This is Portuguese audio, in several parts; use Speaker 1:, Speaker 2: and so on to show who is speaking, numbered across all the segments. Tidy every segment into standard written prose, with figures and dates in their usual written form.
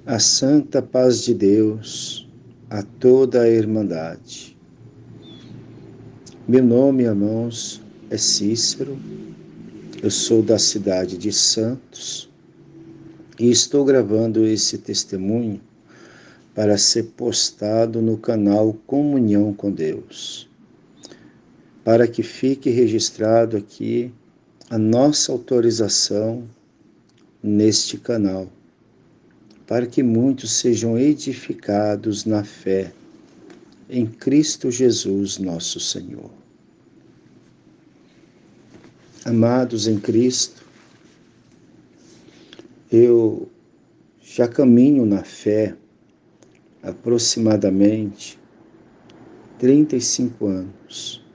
Speaker 1: A santa paz de Deus, a toda a irmandade. Meu nome, irmãos, é Cícero, eu sou da cidade de Santos e estou gravando esse testemunho para ser postado no canal Comunhão com Deus, para que fique registrado aqui a nossa autorização neste canal, para que muitos sejam edificados na fé em Cristo Jesus, nosso Senhor. Amados em Cristo, eu já caminho na fé aproximadamente 35 anos.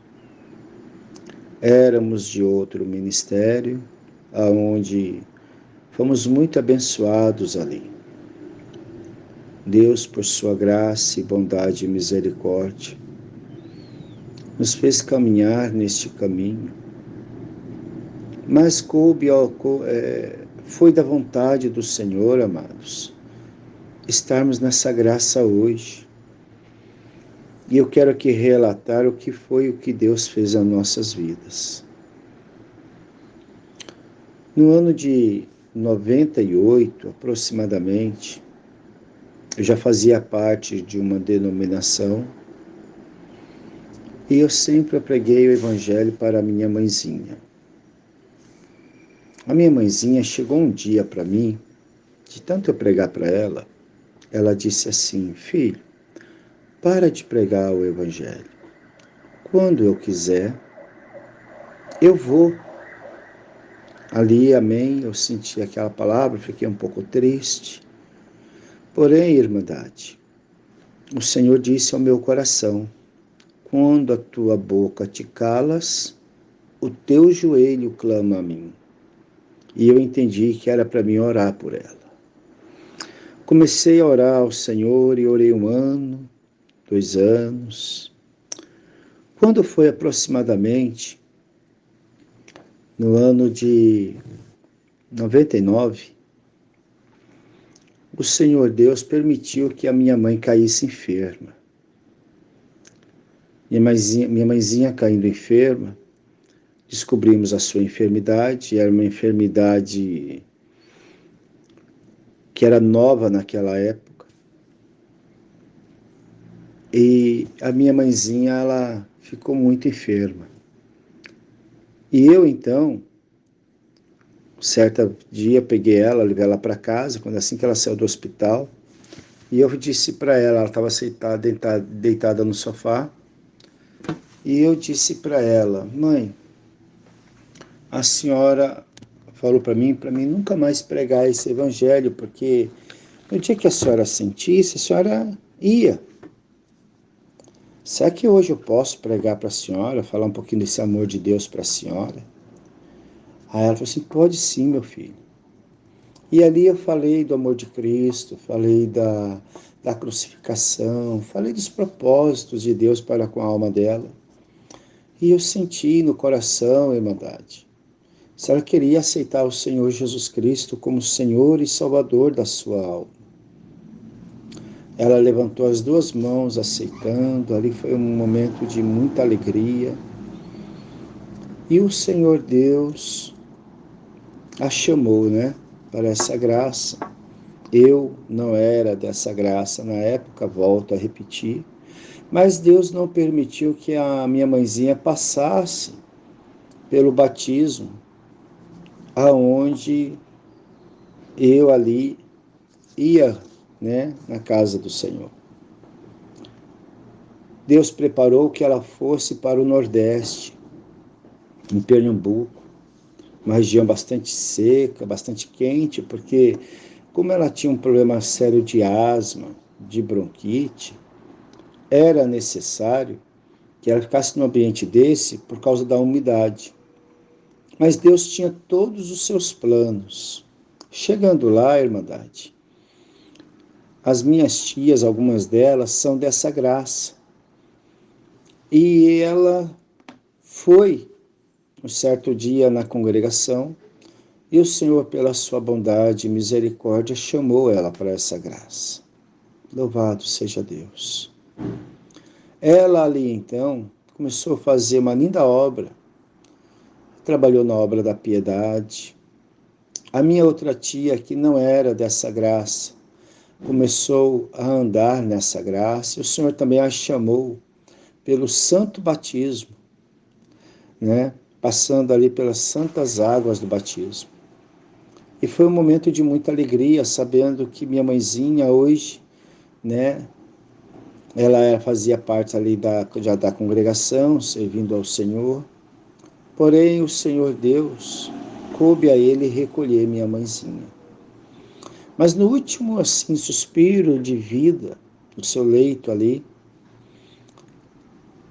Speaker 1: Éramos de outro ministério, aonde fomos muito abençoados ali. Deus, por sua graça e bondade e misericórdia, nos fez caminhar neste caminho, mas foi da vontade do Senhor, amados, estarmos nessa graça hoje. E eu quero aqui relatar o que Deus fez nas nossas vidas. No ano de 98, aproximadamente, eu já fazia parte de uma denominação e eu sempre preguei o Evangelho para a minha mãezinha. A minha mãezinha chegou um dia para mim, de tanto eu pregar para ela, ela disse assim: filho, para de pregar o Evangelho. Quando eu quiser, eu vou. Ali, amém, eu senti aquela palavra, fiquei um pouco triste. Porém, irmandade, o Senhor disse ao meu coração: quando a tua boca te calas, o teu joelho clama a mim. E eu entendi que era para mim orar por ela. Comecei a orar ao Senhor e orei 1 ano, 2 anos. Quando foi aproximadamente no ano de 99, o Senhor Deus permitiu que a minha mãe caísse enferma. Minha mãezinha caindo enferma, descobrimos a sua enfermidade, era uma enfermidade que era nova naquela época. E a minha mãezinha, ela ficou muito enferma. E eu, então, certo dia, peguei ela, levei ela para casa, quando assim que ela saiu do hospital, e eu disse para ela estava deitada no sofá, e eu disse para ela: mãe, a senhora falou para mim nunca mais pregar esse evangelho, porque no dia que a senhora sentisse, a senhora ia. Será que hoje eu posso pregar para a senhora, falar um pouquinho desse amor de Deus para a senhora? Aí ela falou assim: pode sim, meu filho. E ali eu falei do amor de Cristo, falei da crucificação, falei dos propósitos de Deus para com a alma dela. E eu senti no coração, irmandade, se ela queria aceitar o Senhor Jesus Cristo como Senhor e Salvador da sua alma. Ela levantou as 2 mãos aceitando, ali foi um momento de muita alegria. E o Senhor Deus a chamou, para essa graça. Eu não era dessa graça na época, volto a repetir, mas Deus não permitiu que a minha mãezinha passasse pelo batismo, aonde eu ali ia, na casa do Senhor. Deus preparou que ela fosse para o Nordeste, em Pernambuco, uma região bastante seca, bastante quente, porque como ela tinha um problema sério de asma, de bronquite, era necessário que ela ficasse num ambiente desse por causa da umidade. Mas Deus tinha todos os seus planos. Chegando lá, irmandade, as minhas tias, algumas delas, são dessa graça. E ela foi, um certo dia na congregação, E o Senhor, pela sua bondade e misericórdia, chamou ela para essa graça. Louvado seja Deus. Ela ali, então, começou a fazer uma linda obra. Trabalhou na obra da piedade. A minha outra tia, que não era dessa graça, começou a andar nessa graça. E o Senhor também a chamou pelo santo batismo, né? Passando ali pelas santas águas do batismo. E foi um momento de muita alegria, sabendo que minha mãezinha hoje, né, ela fazia parte ali já da congregação, servindo ao Senhor. Porém, o Senhor Deus coube a ele recolher minha mãezinha. Mas no último, assim, suspiro de vida, no seu leito ali,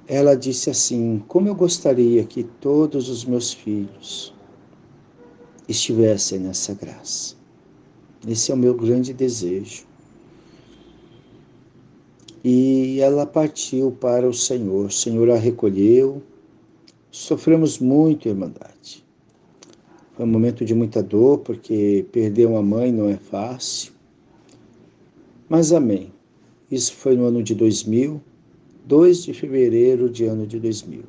Speaker 1: ela disse assim: como eu gostaria que todos os meus filhos estivessem nessa graça. Esse é o meu grande desejo. E ela partiu para o Senhor a recolheu. Sofremos muito, irmandade. Foi um momento de muita dor, porque perder uma mãe não é fácil. Mas amém. Isso foi no ano de 2000, 2 de fevereiro de ano de 2000.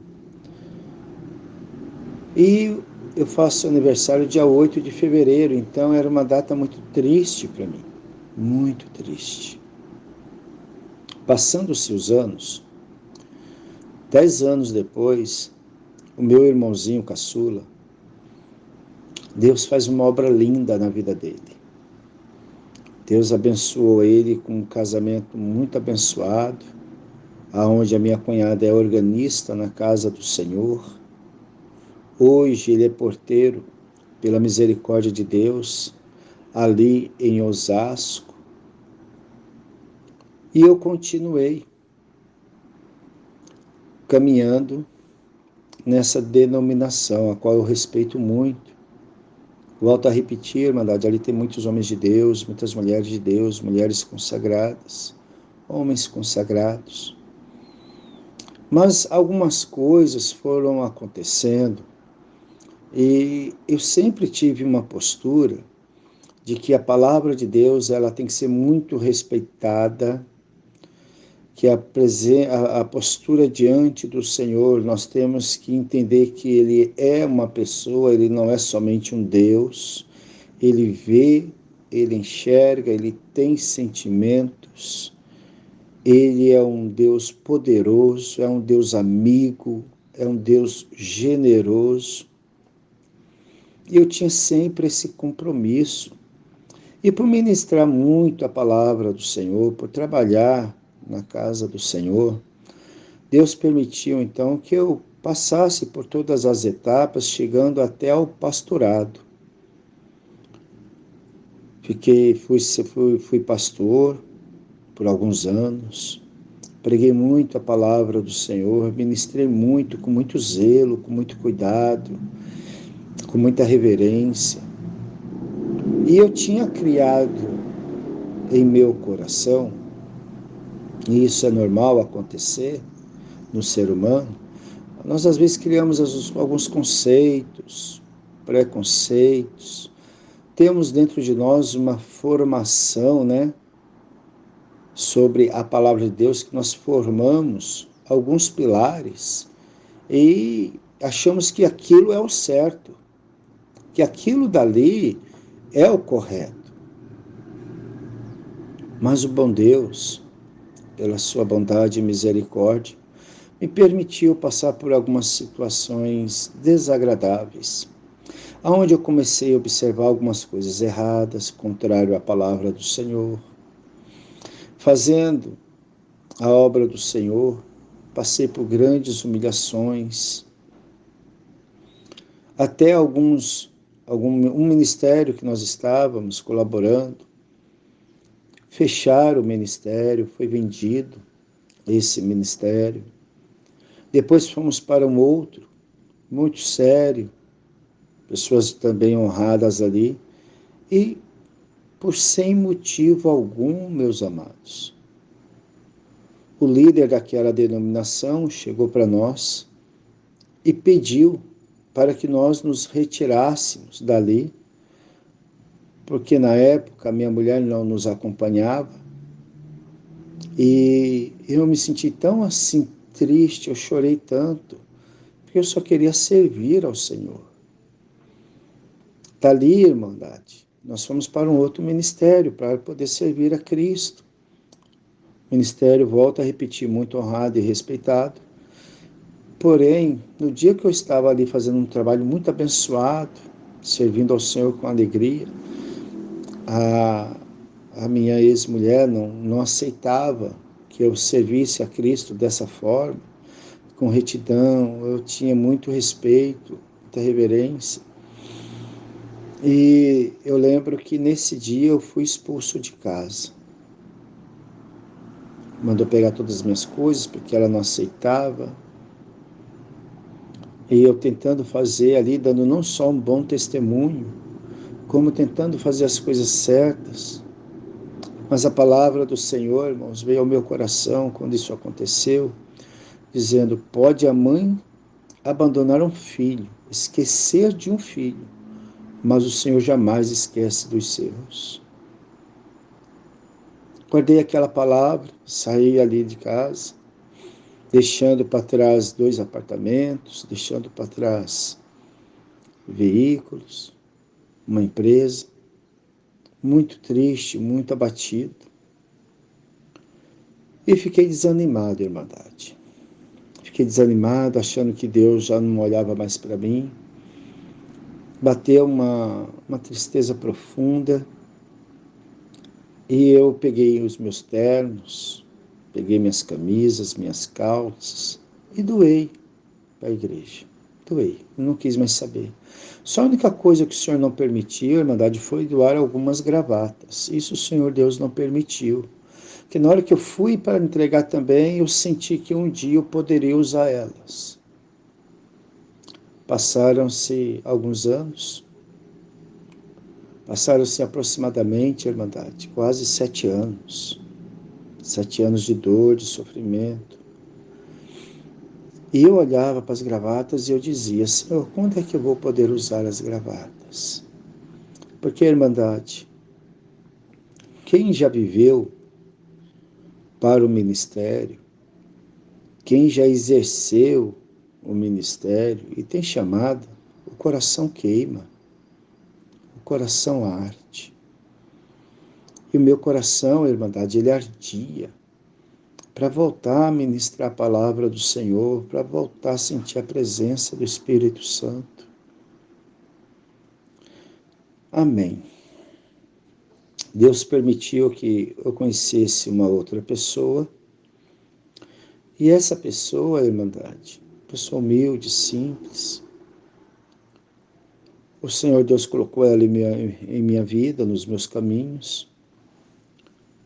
Speaker 1: E eu faço aniversário dia 8 de fevereiro, então era uma data muito triste para mim. Muito triste. Passando-se os anos, 10 anos depois, o meu irmãozinho caçula, Deus faz uma obra linda na vida dele. Deus abençoou ele com um casamento muito abençoado, aonde a minha cunhada é organista na casa do Senhor. Hoje ele é porteiro, pela misericórdia de Deus, ali em Osasco. E eu continuei caminhando nessa denominação, a qual eu respeito muito. Volto a repetir, irmandade, ali tem muitos homens de Deus, muitas mulheres de Deus, mulheres consagradas, homens consagrados. Mas algumas coisas foram acontecendo e eu sempre tive uma postura de que a palavra de Deus ela tem que ser muito respeitada, que a postura diante do Senhor, nós temos que entender que Ele é uma pessoa, Ele não é somente um Deus, Ele vê, Ele enxerga, Ele tem sentimentos, Ele é um Deus poderoso, é um Deus amigo, é um Deus generoso. E eu tinha sempre esse compromisso. E por ministrar muito a palavra do Senhor, por trabalhar na casa do Senhor, Deus permitiu então que eu passasse por todas as etapas, chegando até ao pastorado. Fui pastor por alguns anos, preguei muito a palavra do Senhor, ministrei muito, com muito zelo, com muito cuidado, com muita reverência. E eu tinha criado em meu coração, e isso é normal acontecer no ser humano, nós às vezes criamos alguns conceitos, preconceitos, temos dentro de nós uma formação, né, sobre a palavra de Deus, que nós formamos alguns pilares e achamos que aquilo é o certo, que aquilo dali é o correto. Mas o bom Deus, pela sua bondade e misericórdia, me permitiu passar por algumas situações desagradáveis, onde eu comecei a observar algumas coisas erradas, contrário à palavra do Senhor. Fazendo a obra do Senhor, passei por grandes humilhações, até um ministério que nós estávamos colaborando, fecharam o ministério, foi vendido esse ministério. Depois fomos para um outro, muito sério, pessoas também honradas ali, e por sem motivo algum, meus amados, o líder daquela denominação chegou para nós e pediu para que nós nos retirássemos dali, porque na época minha mulher não nos acompanhava e eu me senti tão assim triste, eu chorei tanto, porque eu só queria servir ao Senhor. Dali, irmandade, nós fomos para um outro ministério para poder servir a Cristo. O ministério, volta a repetir, muito honrado e respeitado. Porém, no dia que eu estava ali fazendo um trabalho muito abençoado, servindo ao Senhor com alegria, a, a minha ex-mulher não aceitava que eu servisse a Cristo dessa forma, com retidão. Eu tinha muito respeito, muita reverência. E eu lembro que nesse dia eu fui expulso de casa. Mandou pegar todas as minhas coisas, porque ela não aceitava. E eu tentando fazer ali, dando não só um bom testemunho, como tentando fazer as coisas certas. Mas a palavra do Senhor, irmãos, veio ao meu coração quando isso aconteceu, dizendo: pode a mãe abandonar um filho, esquecer de um filho, mas o Senhor jamais esquece dos seus. Guardei aquela palavra, saí ali de casa, deixando para trás 2 apartamentos, deixando para trás veículos, uma empresa, muito triste, muito abatido. E fiquei desanimado, irmandade. Fiquei desanimado, achando que Deus já não olhava mais para mim. Bateu uma tristeza profunda. E eu peguei os meus ternos, peguei minhas camisas, minhas calças e doei para a igreja. Doei, não quis mais saber. Só a única coisa que o Senhor não permitiu, irmandade, foi doar algumas gravatas. Isso o Senhor Deus não permitiu. Porque na hora que eu fui para entregar também, eu senti que um dia eu poderia usar elas. Passaram-se alguns anos, passaram-se aproximadamente, irmandade, quase 7 anos. 7 anos de dor, de sofrimento. E eu olhava para as gravatas e eu dizia: Senhor, quando é que eu vou poder usar as gravatas? Porque, irmandade, quem já viveu para o ministério, quem já exerceu o ministério e tem chamada, o coração queima, o coração arde. E o meu coração, irmandade, ele ardia para voltar a ministrar a palavra do Senhor, para voltar a sentir a presença do Espírito Santo. Amém. Deus permitiu que eu conhecesse uma outra pessoa, e essa pessoa, irmandade, pessoa humilde, simples, o Senhor Deus colocou ela em minha vida, nos meus caminhos,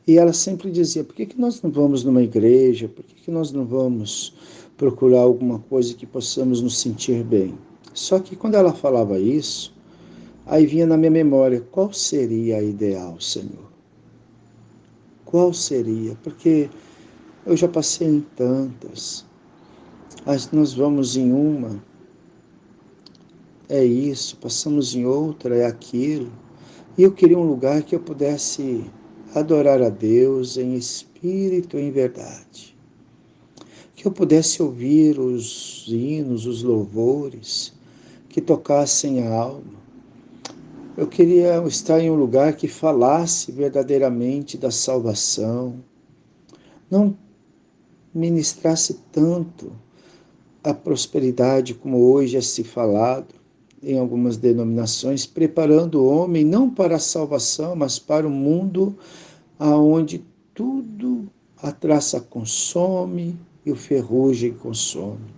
Speaker 1: e ela sempre dizia: por que nós não vamos numa igreja? Por que nós não vamos procurar alguma coisa que possamos nos sentir bem? Só que quando ela falava isso, aí vinha na minha memória: qual seria a ideal, Senhor? Qual seria? Porque eu já passei em tantas. Nós vamos em uma, é isso, passamos em outra, é aquilo. E eu queria um lugar que eu pudesse adorar a Deus em espírito e em verdade. Que eu pudesse ouvir os hinos, os louvores, que tocassem a alma. Eu queria estar em um lugar que falasse verdadeiramente da salvação, não ministrasse tanto a prosperidade como hoje é se falado em algumas denominações, preparando o homem não para a salvação, mas para um mundo aonde tudo a traça consome e o ferrugem consome.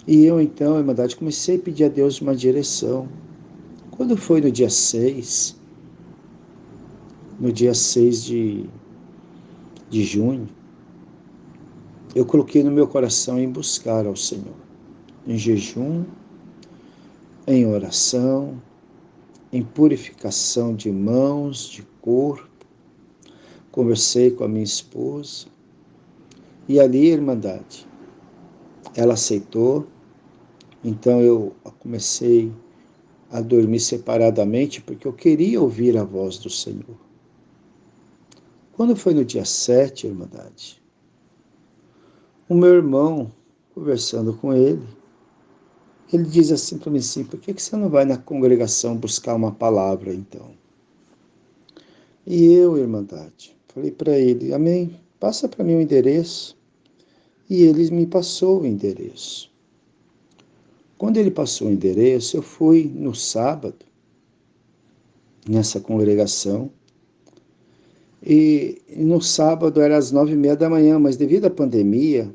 Speaker 1: E eu então, irmandade, comecei a pedir a Deus uma direção. Quando foi no dia 6, no dia 6 de junho, eu coloquei no meu coração em buscar ao Senhor, em jejum, em oração, em purificação de mãos, de corpo. Conversei com a minha esposa e ali, irmandade, ela aceitou. Então eu comecei a dormir separadamente, porque eu queria ouvir a voz do Senhor. Quando foi no dia 7, Irmandade, o meu irmão, conversando com ele diz assim para mim assim, por que você não vai na congregação buscar uma palavra, então? E eu, Irmandade, falei para ele, amém, passa para mim o endereço. E ele me passou o endereço. Quando ele passou o endereço, eu fui no sábado, nessa congregação, e no sábado era às 9h30 da manhã, mas devido à pandemia,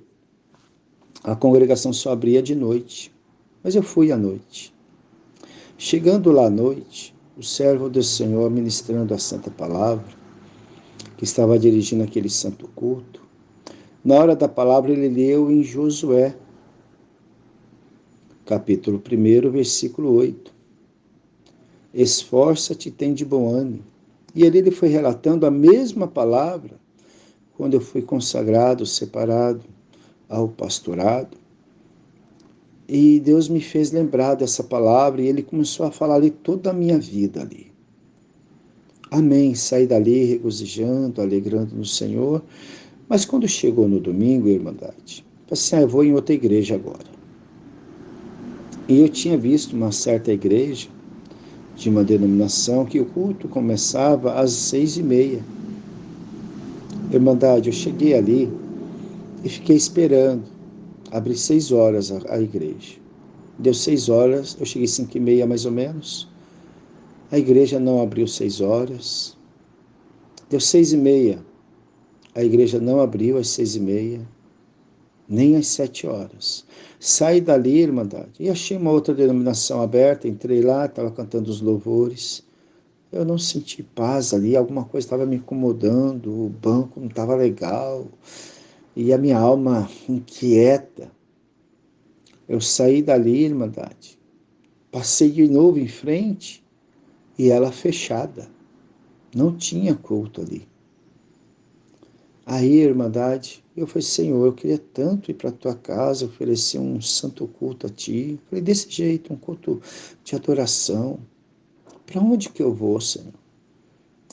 Speaker 1: a congregação só abria de noite. Mas eu fui à noite. Chegando lá à noite, o servo do Senhor, ministrando a Santa Palavra, que estava dirigindo aquele santo culto, na hora da palavra ele leu em Josué, capítulo 1, versículo 8. Esforça-te e tem de bom ânimo. E ali ele foi relatando a mesma palavra quando eu fui consagrado, separado ao pastorado. E Deus me fez lembrar dessa palavra e ele começou a falar ali toda a minha vida ali. Amém. Saí dali regozijando, alegrando no Senhor. Mas quando chegou no domingo, Irmandade, falei assim, eu vou em outra igreja agora. E eu tinha visto uma certa igreja de uma denominação que o culto começava às 6h30. Irmandade, eu cheguei ali e fiquei esperando. Abri 6 horas a igreja. Deu 6 horas, eu cheguei 5h30 mais ou menos. A igreja não abriu 6 horas. Deu 6h30. A igreja não abriu às 6h30, nem às 7 horas. Saí dali, Irmandade, e achei uma outra denominação aberta. Entrei lá, estava cantando os louvores. Eu não senti paz ali, alguma coisa estava me incomodando, o banco não estava legal, e a minha alma inquieta. Eu saí dali, Irmandade, passei de novo em frente e ela fechada. Não tinha culto ali. Aí, Irmandade, eu falei, Senhor, eu queria tanto ir para a tua casa, oferecer um santo culto a ti. Eu falei, desse jeito, um culto de adoração. Para onde que eu vou, Senhor?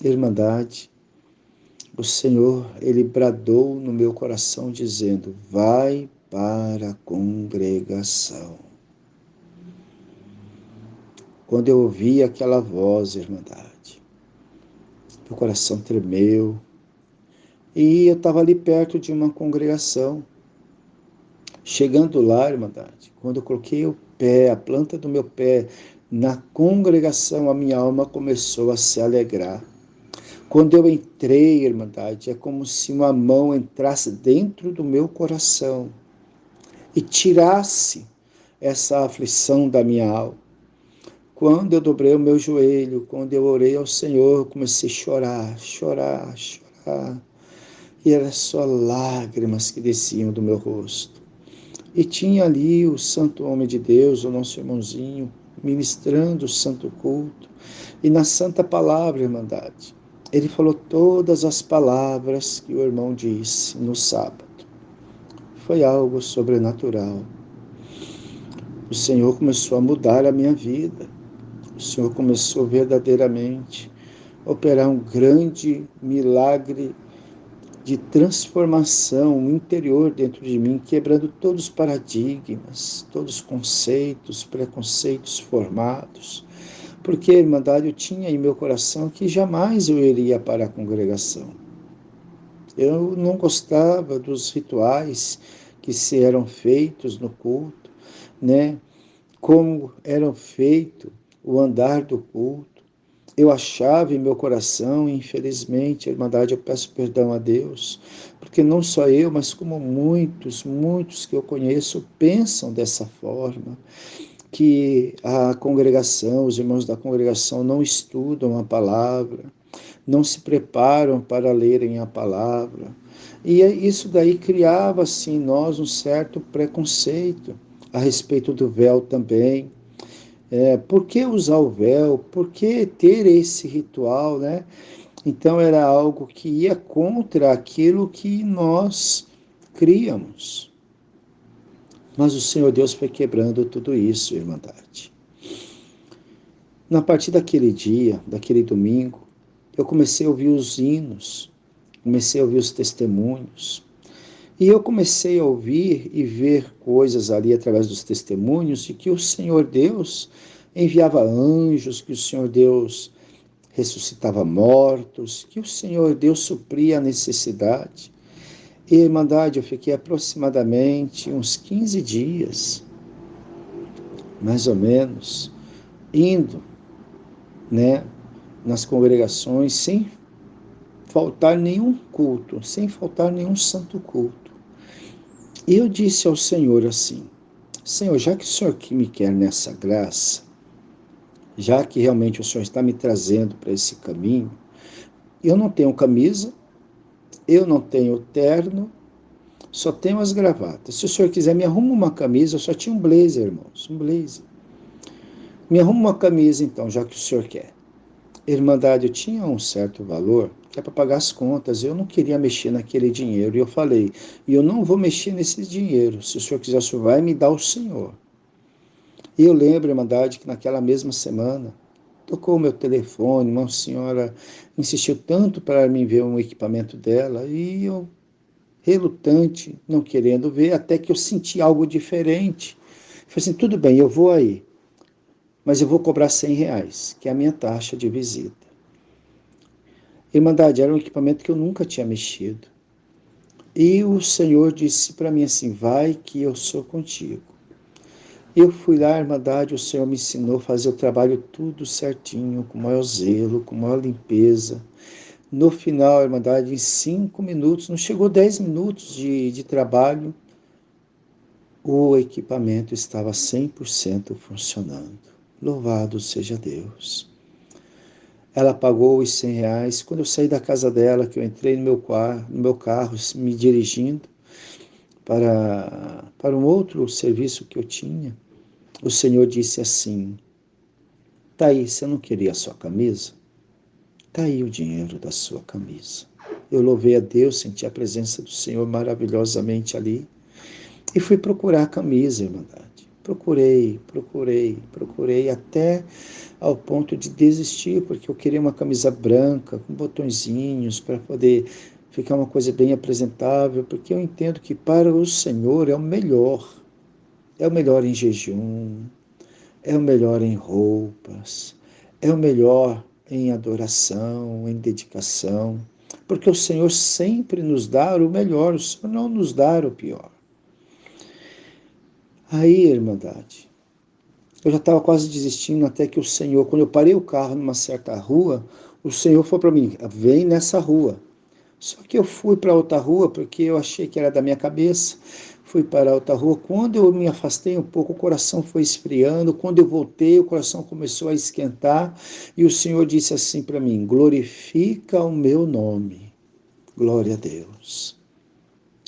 Speaker 1: Irmandade, o Senhor, Ele bradou no meu coração dizendo, vai para a congregação. Quando eu ouvi aquela voz, Irmandade, meu coração tremeu. E eu estava ali perto de uma congregação. Chegando lá, Irmandade, quando eu coloquei o pé, a planta do meu pé, na congregação, a minha alma começou a se alegrar. Quando eu entrei, Irmandade, é como se uma mão entrasse dentro do meu coração e tirasse essa aflição da minha alma. Quando eu dobrei o meu joelho, quando eu orei ao Senhor, eu comecei a chorar, chorar, chorar. E eram só lágrimas que desciam do meu rosto. E tinha ali o santo homem de Deus, o nosso irmãozinho, ministrando o santo culto. E na santa palavra, Irmandade, ele falou todas as palavras que o irmão disse no sábado. Foi algo sobrenatural. O Senhor começou a mudar a minha vida. O Senhor começou verdadeiramente a operar um grande milagre de transformação interior dentro de mim, quebrando todos os paradigmas, todos os conceitos, preconceitos formados. Porque, Irmandade, eu tinha em meu coração que jamais eu iria para a congregação. Eu não gostava dos rituais que se eram feitos no culto, né? Como eram feito o andar do culto. Eu achava em meu coração, e infelizmente, Irmandade, eu peço perdão a Deus, porque não só eu, mas como muitos que eu conheço pensam dessa forma, que a congregação, os irmãos da congregação não estudam a palavra, não se preparam para lerem a palavra. E isso daí criava, assim, em nós um certo preconceito a respeito do véu também. Por que usar o véu? Por que ter esse ritual, né? Então era algo que ia contra aquilo que nós criamos. Mas o Senhor Deus foi quebrando tudo isso, Irmandade. Na partir daquele dia, daquele domingo, eu comecei a ouvir os hinos, comecei a ouvir os testemunhos. E eu comecei a ouvir e ver coisas ali através dos testemunhos de que o Senhor Deus enviava anjos, que o Senhor Deus ressuscitava mortos, que o Senhor Deus supria a necessidade. E, Irmandade, eu fiquei aproximadamente uns 15 dias, mais ou menos, indo, né, nas congregações sem faltar nenhum culto, sem faltar nenhum santo culto. E eu disse ao Senhor assim: Senhor, já que o Senhor me quer nessa graça, já que realmente o Senhor está me trazendo para esse caminho, eu não tenho camisa, eu não tenho terno, só tenho as gravatas. Se o Senhor quiser, me arruma uma camisa, eu só tinha um blazer, irmãos, um blazer. Me arruma uma camisa então, já que o Senhor quer. Irmandade, eu tinha um certo valor que é para pagar as contas, eu não queria mexer naquele dinheiro, e eu falei, e eu não vou mexer nesse dinheiro, se o Senhor quiser, o Senhor vai me dar o Senhor. E eu lembro, Irmandade, que naquela mesma semana, tocou o meu telefone, uma senhora insistiu tanto para mim ver um equipamento dela, e eu, relutante, não querendo ver, até que eu senti algo diferente. Falei assim, tudo bem, eu vou aí, mas eu vou cobrar R$ 100, que é a minha taxa de visita. Irmandade, era um equipamento que eu nunca tinha mexido. E o Senhor disse para mim assim, vai que eu sou contigo. Eu fui lá, Irmandade, o Senhor me ensinou a fazer o trabalho tudo certinho, com maior zelo, com maior limpeza. No final, Irmandade, em 5 minutos, não chegou 10 minutos de trabalho, o equipamento estava 100% funcionando. Louvado seja Deus. Ela pagou os R$ 100. Quando eu saí da casa dela, que eu entrei no meu carro, me dirigindo para um outro serviço que eu tinha, o Senhor disse assim, tá aí, você não queria a sua camisa? Tá aí o dinheiro da sua camisa. Eu louvei a Deus, senti a presença do Senhor maravilhosamente ali e fui procurar a camisa, Irmandade. Procurei até ao ponto de desistir, porque eu queria uma camisa branca, com botõezinhos, para poder ficar uma coisa bem apresentável, porque eu entendo que para o Senhor é o melhor. É o melhor em jejum, é o melhor em roupas, é o melhor em adoração, em dedicação, porque o Senhor sempre nos dá o melhor, o Senhor não nos dá o pior. Aí, Irmandade, eu já estava quase desistindo, até que o Senhor, quando eu parei o carro numa certa rua, o Senhor falou para mim, vem nessa rua. Só que eu fui para outra rua, porque eu achei que era da minha cabeça, fui para outra rua. Quando eu me afastei um pouco, o coração foi esfriando. Quando eu voltei, o coração começou a esquentar. E o Senhor disse assim para mim, glorifica o meu nome. Glória a Deus.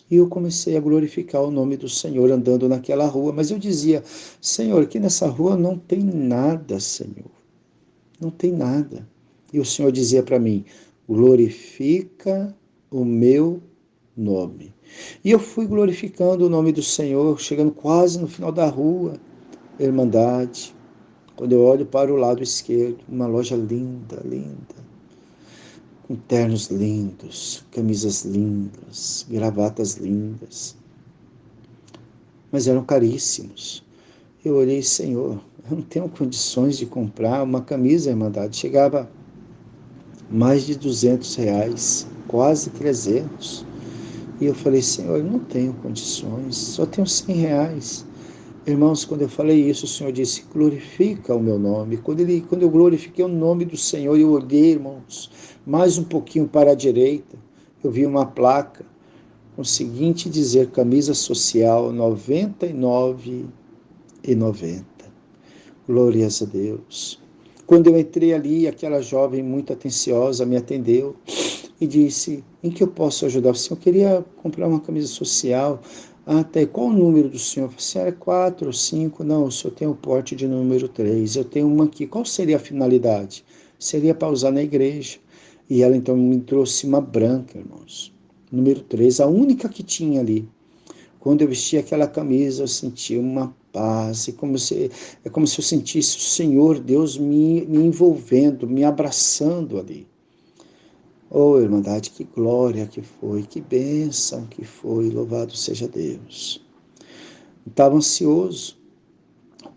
Speaker 1: E eu comecei a glorificar o nome do Senhor andando naquela rua. Mas eu dizia, Senhor, aqui nessa rua não tem nada, Senhor. Não tem nada. E o Senhor dizia para mim, glorifica o meu nome. E eu fui glorificando o nome do Senhor, chegando quase no final da rua, Irmandade. Quando eu olho para o lado esquerdo, uma loja linda, linda, com ternos lindos, camisas lindas, gravatas lindas, mas eram caríssimos. Eu olhei, Senhor, eu não tenho condições de comprar uma camisa, Irmandade. Chegava mais de R$ 200, quase 300. E eu falei, Senhor, eu não tenho condições, só tenho R$ 100. Irmãos, quando eu falei isso, o Senhor disse, glorifica o meu nome. Quando eu glorifiquei o nome do Senhor, eu olhei, irmãos, mais um pouquinho para a direita, eu vi uma placa com o seguinte dizer, camisa social, R$ 99,90. Glórias a Deus. Quando eu entrei ali, aquela jovem muito atenciosa me atendeu e disse, em que eu posso ajudar? O senhor queria comprar uma camisa social? Ah, tá. Qual o número do senhor? Eu falei, é 4 ou 5? Não, o senhor tem o porte de número 3. Eu tenho uma aqui. Qual seria a finalidade? Seria para usar na igreja. E ela então me trouxe uma branca, irmãos. Número 3, a única que tinha ali. Quando eu vesti aquela camisa, eu senti uma paz, é como se eu sentisse o Senhor Deus me envolvendo, me abraçando ali. Oh, Irmandade, que glória que foi, que bênção que foi, louvado seja Deus. Estava ansioso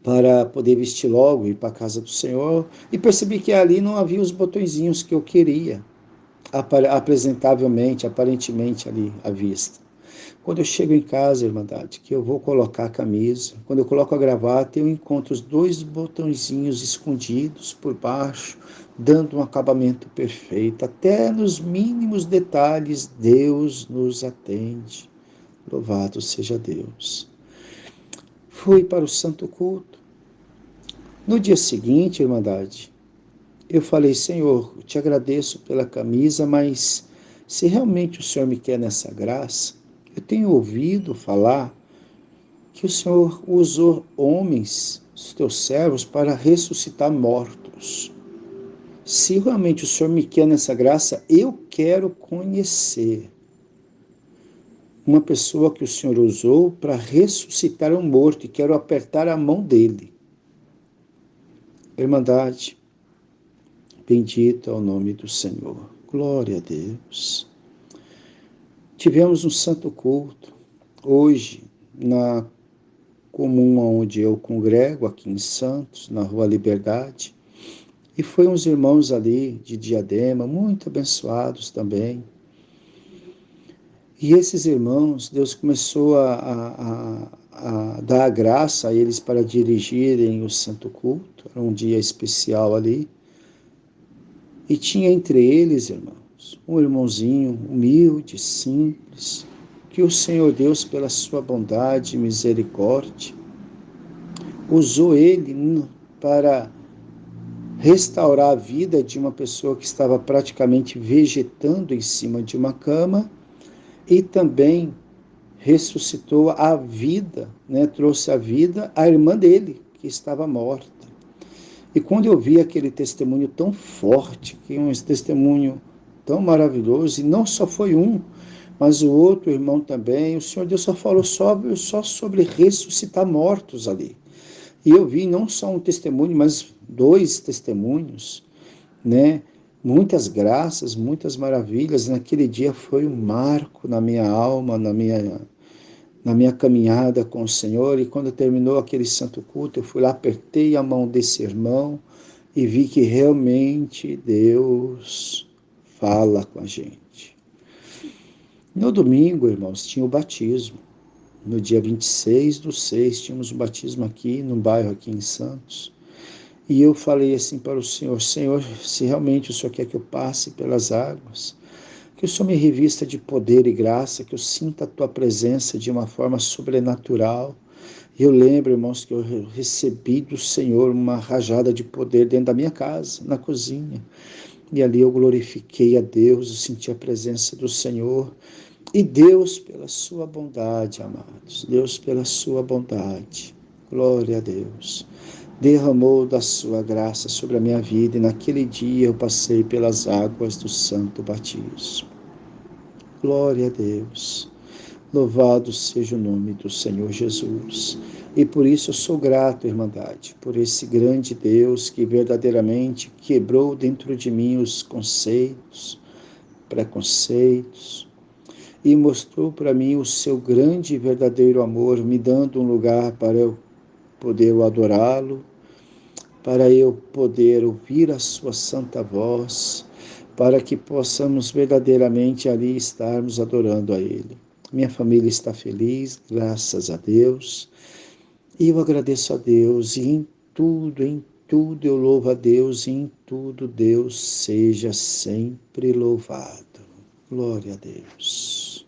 Speaker 1: para poder vestir logo, ir para a casa do Senhor, e percebi que ali não havia os botõezinhos que eu queria, apresentavelmente, aparentemente ali à vista. Quando eu chego em casa, Irmandade, que eu vou colocar a camisa, quando eu coloco a gravata, eu encontro os 2 botõezinhos escondidos por baixo, dando um acabamento perfeito. Até nos mínimos detalhes, Deus nos atende. Louvado seja Deus. Fui para o santo culto. No dia seguinte, Irmandade, eu falei, Senhor, eu te agradeço pela camisa, mas se realmente o Senhor me quer nessa graça, eu tenho ouvido falar que o Senhor usou homens, os teus servos, para ressuscitar mortos. Se realmente o Senhor me quer nessa graça, eu quero conhecer uma pessoa que o Senhor usou para ressuscitar um morto e quero apertar a mão dele. Irmandade, bendito é o nome do Senhor. Glória a Deus. Tivemos um santo culto hoje na comum onde eu congrego, aqui em Santos, na Rua Liberdade. E foi uns irmãos ali de Diadema, muito abençoados também. E esses irmãos, Deus começou a dar a graça a eles para dirigirem o santo culto. Era um dia especial ali. E tinha entre eles, irmãos, um irmãozinho humilde, simples, que o Senhor Deus, pela sua bondade e misericórdia, usou ele para restaurar a vida de uma pessoa que estava praticamente vegetando em cima de uma cama e também ressuscitou a vida, trouxe a vida à irmã dele, que estava morta. E quando eu vi aquele testemunho tão forte, que um testemunho tão maravilhoso, e não só foi um, mas o outro irmão também, o Senhor Deus só falou só sobre ressuscitar mortos ali. E eu vi não só um testemunho, mas 2 testemunhos, Muitas graças, muitas maravilhas. Naquele dia foi um marco na minha alma, na minha caminhada com o Senhor. E quando terminou aquele santo culto, eu fui lá, apertei a mão desse irmão e vi que realmente Deus fala com a gente. No domingo, irmãos, tinha o batismo. No dia 26/6, tínhamos o batismo aqui, num bairro aqui em Santos. E eu falei assim para o Senhor, Senhor, se realmente o Senhor quer que eu passe pelas águas, que o Senhor me revista de poder e graça, que eu sinta a Tua presença de uma forma sobrenatural. E eu lembro, irmãos, que eu recebi do Senhor uma rajada de poder dentro da minha casa, na cozinha. E ali eu glorifiquei a Deus, eu senti a presença do Senhor. E Deus, pela sua bondade, amados, Deus, pela sua bondade, glória a Deus, derramou da sua graça sobre a minha vida, e naquele dia eu passei pelas águas do santo batismo. Glória a Deus, louvado seja o nome do Senhor Jesus. E por isso eu sou grato, Irmandade, por esse grande Deus que verdadeiramente quebrou dentro de mim os conceitos, preconceitos, e mostrou para mim o seu grande e verdadeiro amor, me dando um lugar para eu poder adorá-lo, para eu poder ouvir a sua santa voz, para que possamos verdadeiramente ali estarmos adorando a Ele. Minha família está feliz, graças a Deus, e eu agradeço a Deus, e em tudo eu louvo a Deus, e em tudo Deus seja sempre louvado. Glória a Deus.